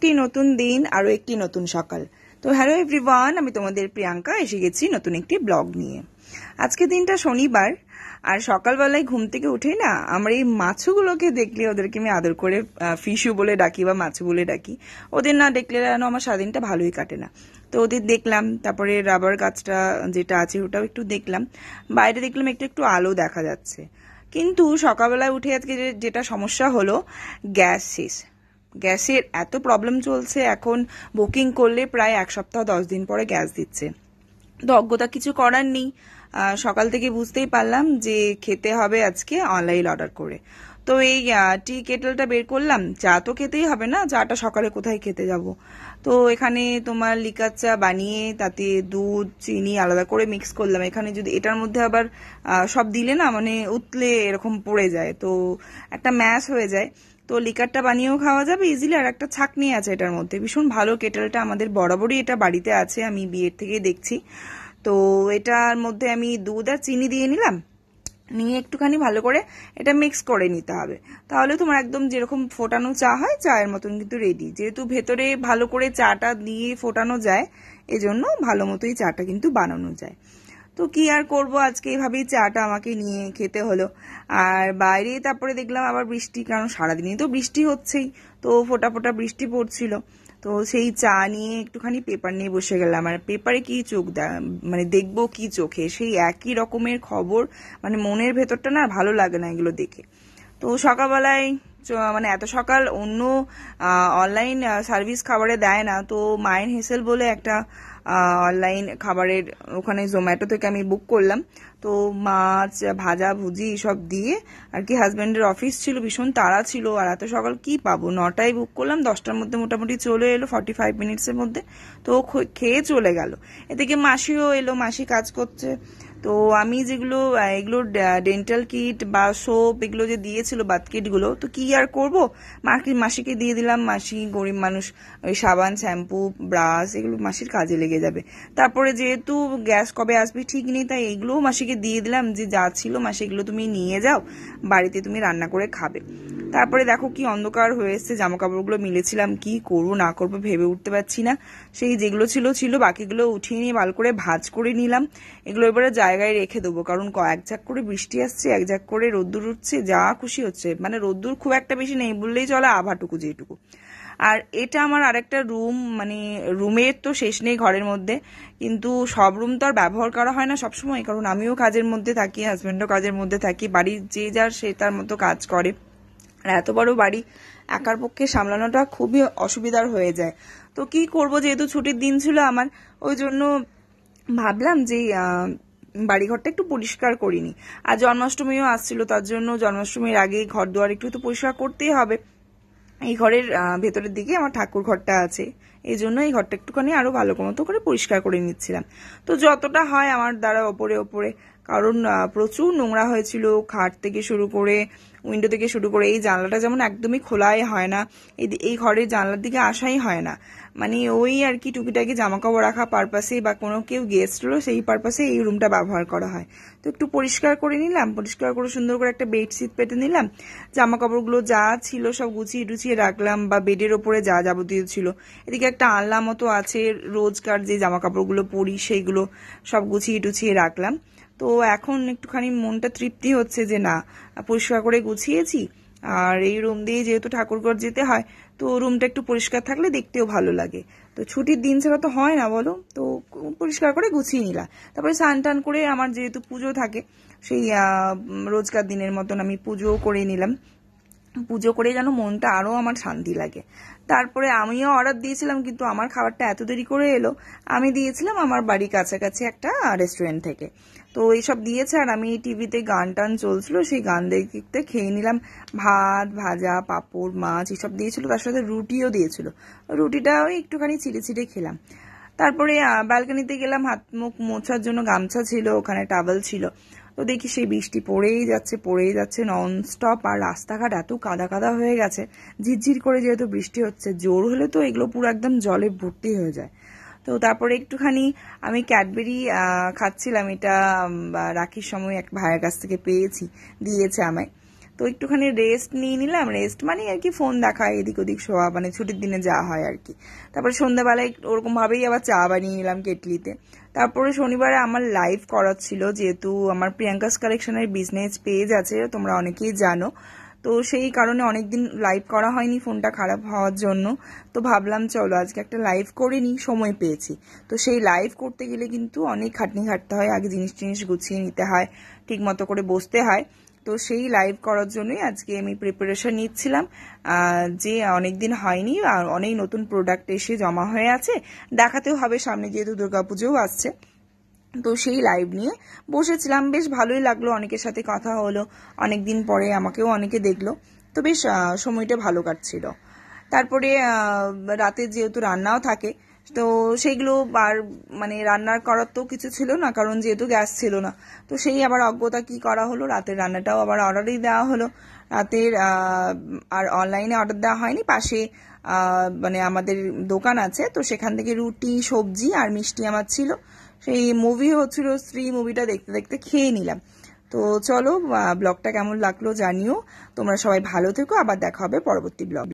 একটি নতুন দিন আরো একটি নতুন সকাল। তো হ্যালো এভরিওয়ান, আমি তোমাদের প্রিয়াঙ্কা এসে গেছি নতুন একটি ব্লগ নিয়ে। আজকে দিনটা শনিবার, আর সকালবেলায় ঘুম থেকে উঠেই না আমার এই মাছগুলোকে দেখলে ওদেরকে আমি আদর করে ফিশু বলে ডাকি বা মাছ বলে ডাকি। ওদের না দেখলে যেন আমার সারাদিনটা ভালোই কাটে না। তো ওদের দেখলাম, তারপরে রাবার গাছটা যেটা আছে ওটাও একটু দেখলাম। বাইরে দেখলাম একটু একটু আলো দেখা যাচ্ছে। কিন্তু সকালবেলায় উঠে আজকে যেটা সমস্যা হলো, গ্যাস শেষ। গ্যাসের এত প্রবলেম চলছে, এখন বুকিং করলে প্রায় 1 সপ্তাহ 10 দিন পরে গ্যাস দিচ্ছে। তো অজ্ঞতা কিছু করার নেই, সকাল থেকে বুঝতেই পারলাম যে খেতে হবে আজকে অনলাইন অর্ডার করে। তো এই টি কেটেলটা বের করলাম, চা তো খেতেই হবে না, চাটা সকালে কোথায় খেতে যাব। তো এখানে তোমার লিকার চা বানিয়ে তাতে দুধ চিনি আলাদা করে মিক্স করলাম। এখানে যদি এটার মধ্যে আবার সব দিলে না মানে উতলে এরকম পড়ে যায়, তো একটা ম্যাশ হয়ে যায়। তো লিকারটা বানিয়েও খাওয়া যাবে ইজিলি, আর একটা ছাঁকনি আছে এটার মধ্যে, ভীষণ ভালো কেটেলটা, আমাদের বরাবরই এটা বাড়িতে আছে, আমি বিয়ের থেকেই দেখছি। তো এটার মধ্যে আমি দুধ আর চিনি দিয়ে নিলাম, নিয়ে একটুখানি ভালো করে এটা মিক্স করে নিতে হবে। তাহলে তোমার একদম যেরকম ফোটানো চা হয় চায়ের মতন কিন্তু রেডি। যেহেতু ভেতরে ভালো করে চাটা দিয়ে ফোটানো যায়, এজন্য ভালো মতোই চাটা কিন্তু বানানো যায়। তো কি আর করব, আজকে এইভাবেই চাটা আমাকে নিয়ে খেতে হলো। আর বাইরে তারপরে দেখলাম আবার বৃষ্টি, কারণ সারাদিনই তো বৃষ্টি হচ্ছেই, তো ফোটা ফোটা বৃষ্টি পড়ছিল। তো সেই চা নিয়ে একটুখানি পেপার নিয়ে বসে গেলাম। আর পেপারে কি চোখ মানে দেখবো কি চোখে, সেই একই রকমের খবর, মানে মনের ভেতরটা না ভালো লাগে না এগুলো দেখে। তো সকালবেলায় মানে এত সকাল অন্য অনলাইন সার্ভিস খাবারে দেয় না, তো মায়ের হেসেল বলে একটা অনলাইন খাবারের ওখানে জোম্যাটো থেকে আমি বুক করলাম। তো মাছ ভাজা ভুজি সব দিয়ে আর কি, হাজব্যান্ডের অফিস ছিল, ভীষণ তাড়া ছিল, আর এত সকাল কি পাবো, 9টায় বুক করলাম, 10টার মধ্যে মোটামুটি চলে এলো, 45 মিনিটসের মধ্যে। তো খেয়ে চলে গেল। এদিকে মাসিও এলো, মাসি কাজ করছে। তো আমি যেগুলো এগুলো ডেন্টাল কিট বা সোপ এগুলো যে দিয়েছিল বাথ কিটগুলো, তো কি আর করব, মাসিকে দিয়ে দিলাম। মাসি গরিব মানুষ, ওই সাবান শ্যাম্পু ব্রাশ এগুলো মাসির কাজে লেগে যাবে। তারপরে যেহেতু গ্যাস কবে আসবে ঠিক নেই, তাই এগুলোও মাসিকে দিয়ে দিলাম, যে যা ছিল মাসি এগুলো তুমি নিয়ে যাও, বাড়িতে তুমি রান্না করে খাবে। তারপরে দেখো কি অন্ধকার হয়ে এসছে, জামা কাপড়গুলো মিলেছিলাম, কি করবো না করবো ভেবে উঠতে পারছি না। সেই যেগুলো ছিল বাকিগুলো উঠিয়ে নিয়ে ভালো করে ভাঁজ করে নিলাম। এগুলো এবারে জায়গায় রেখে দেবো, কারণ এক ঝাঁক করে বৃষ্টি আসছে, এক ঝাঁক করে রোদ্দুর উঠছে, যা খুশি হচ্ছে, মানে রোদ্দুর খুব একটা বেশি নেই বললেই চলে, আভাটুকু যেটুকু। আর এটা আমার আরেকটা রুম, মানে রুমের তো শেষ নেই ঘরের মধ্যে, কিন্তু সব রুম তো আর ব্যবহার করা হয় না সবসময়, কারণ আমিও কাজের মধ্যে থাকি, হাজব্যান্ডও কাজের মধ্যে থাকি, বাড়ির যে যার সে তার মতো কাজ করে। আর এত বড় বাড়ি একার পক্ষে সামলানোটা খুবই অসুবিধার হয়ে যায়। তো কি করব, যেহেতু ছুটির দিন ছিল আমার, ওই জন্য ভাবলাম যে বাড়িঘরটা একটু পরিষ্কার করিনি। আর জন্মাষ্টমীও আসছিল, তার জন্য জন্মাষ্টমীর আগে ঘর দুয়ার একটু তো পরিষ্কার করতেই হবে। এই ঘরের ভেতরের দিকে আমার ঠাকুর ঘরটা আছে, এই জন্য এই ঘরটা একটুখানি আরো ভালো মতো করে পরিষ্কার করে নিচ্ছিলাম। তো যতটা হয় আমার দ্বারা ওপরে ওপরে, কারণ প্রচুর নোংরা হয়েছিল, খাট থেকে শুরু করে উইন্ডো থেকে শুরু করে, এই জানলাটা যেমন একদমই খোলাই হয় না, এই ঘরের জানলার দিকে আসাই হয় না, মানে ওই আর কি টুকিটাকি জামা কাপড় রাখা পারপাসে বা কোনো কেউ গেস্ট হলো সেই পারপাসে এই রুমটা ব্যবহার করা হয়। তো একটু পরিষ্কার করে নিলাম, পরিষ্কার করে সুন্দর করে একটা বেডশিট পেতে নিলাম, জামা কাপড়গুলো যা ছিল সব গুছিয়ে টুছিয়ে রাখলাম, বা বেডের ওপরে যা যাবতীয় ছিল। এদিকে একটা আলনা মতো আছে, রোজকার যে জামা কাপড়গুলো পরি সেইগুলো সব গুছিয়ে টুছিয়ে রাখলাম। তো এখন একটুখানি মনটা তৃপ্তি হচ্ছে যে না, পরিষ্কার করে গুছিয়েছি। আর এই রুম দিয়ে যেহেতু ঠাকুরঘর যেতে হয়, তো রুমটা একটু পরিষ্কার থাকলে দেখতেও ভালো লাগে। তো ছুটির দিন ছাড়া তো হয় না বলো, তো পরিষ্কার করে গুছিয়ে নিলাম। তারপরে স্নান টান করে আমার যেহেতু পুজো থাকে, সেই রোজকার দিনের মতন আমি পুজোও করে নিলাম। পুজো করে যেন মনটা আরো আমার শান্তি লাগে। তারপরে আমিও অর্ডার দিয়েছিলাম, কিন্তু আমার খাবারটা এত দেরি করে এলো। আমি দিয়েছিলাম আমার বাড়ির কাছাকাছি একটা রেস্টুরেন্ট থেকে, তো এইসব দিয়েছে, আর আমি টিভিতে গান টান চলছিল, সেই গান দেখতে খেয়ে নিলাম। ভাত ভাজা পাঁপড় মাছ এসব দিয়েছিল, তার সাথে রুটিও দিয়েছিল, রুটিটাও একটুখানি ছিঁড়ে ছিঁড়ে খেলাম। তারপরে ব্যালকনিতে গেলাম, হাত মুখ মোছার জন্য গামছা ছিল, ওখানে টাওয়েল ছিল। তো দেখি সেই বৃষ্টি পড়েই যাচ্ছে ননস্টপ, আর রাস্তাঘাট এত কাদা কাদা হয়ে গেছে, ঝিরঝির করে যেহেতু বৃষ্টি হচ্ছে, জোর হলে তো এগুলো পুরো একদম জলে ভর্তি হয়ে যায়। তো তারপরে একটুখানি আমি ক্যাডবেরি খাচ্ছিলাম, এটা রাখির সময় এক ভাইয়ের কাছ থেকে পেয়েছি, দিয়েছে আমায়। তো একটুখানি রেস্ট নিয়ে নিলাম। রেস্ট মানে আর কি ফোন দেখা, এদিক ওদিক শোয়া, মানে ছুটির দিনে যা হয় আর কি। তারপরে সন্ধ্যাবেলায় ওরকমভাবেই আবার চা বানিয়ে নিলাম কেটলিতে। তারপরে শনিবারে আমার লাইভ করার ছিল, যেহেতু আমার প্রিয়াঙ্কাস কালেকশনের বিজনেস পেজ আছে, তোমরা অনেকেই জানো। তো সেই কারণে অনেকদিন লাইভ করা হয়নি ফোনটা খারাপ হওয়ার জন্য। তো ভাবলাম চলো আজকে একটা লাইভ করে নিই, সময় পেয়েছি। তো সেই লাইভ করতে গেলে কিন্তু অনেক খাটনি খাটতে হয়, আগে জিনিস গুছিয়ে নিতে হয়, ঠিক মতো করে বসতে হয়। তো সেই লাইভ করার জন্যই আজকে আমি প্রিপারেশন নিচ্ছিলাম, যে অনেকদিন হয়নি আর অনেক নতুন প্রোডাক্ট এসে জমা হয়ে আছে, দেখাতেও হবে সামনে, যেহেতু দুর্গাপুজোও আসছে। তো সেই লাইভ নিয়ে বসেছিলাম, বেশ ভালোই লাগলো, অনেকের সাথে কথা হলো, অনেকদিন পরে আমাকেও অনেকে দেখলো। তো বেশ সময়টা ভালো কাটছিল। তারপরে রাতে যেহেতু রান্নাও থাকে, তো সেইগুলো আর মানে রান্নার করার তো কিছু ছিল না, কারণ যেহেতু গ্যাস ছিল না। তো সেই আবার অজ্ঞতা কি করা হলো, রাতের রান্নাটাও আবার অর্ডারই দেওয়া হলো। রাতের আর অনলাইনে অর্ডার দেওয়া হয়নি, পাশে মানে আমাদের দোকান আছে, তো সেখান থেকে রুটি, সবজি আর মিষ্টি আমার ছিল। সেই মুভি হচ্ছিল স্ত্রী, মুভিটা দেখতে দেখতে খেয়ে নিলাম। তো চলো, ব্লগটা কেমন লাগলো জানিও। তোমরা সবাই ভালো থেকো, আবার দেখা হবে পরবর্তী ব্লগ।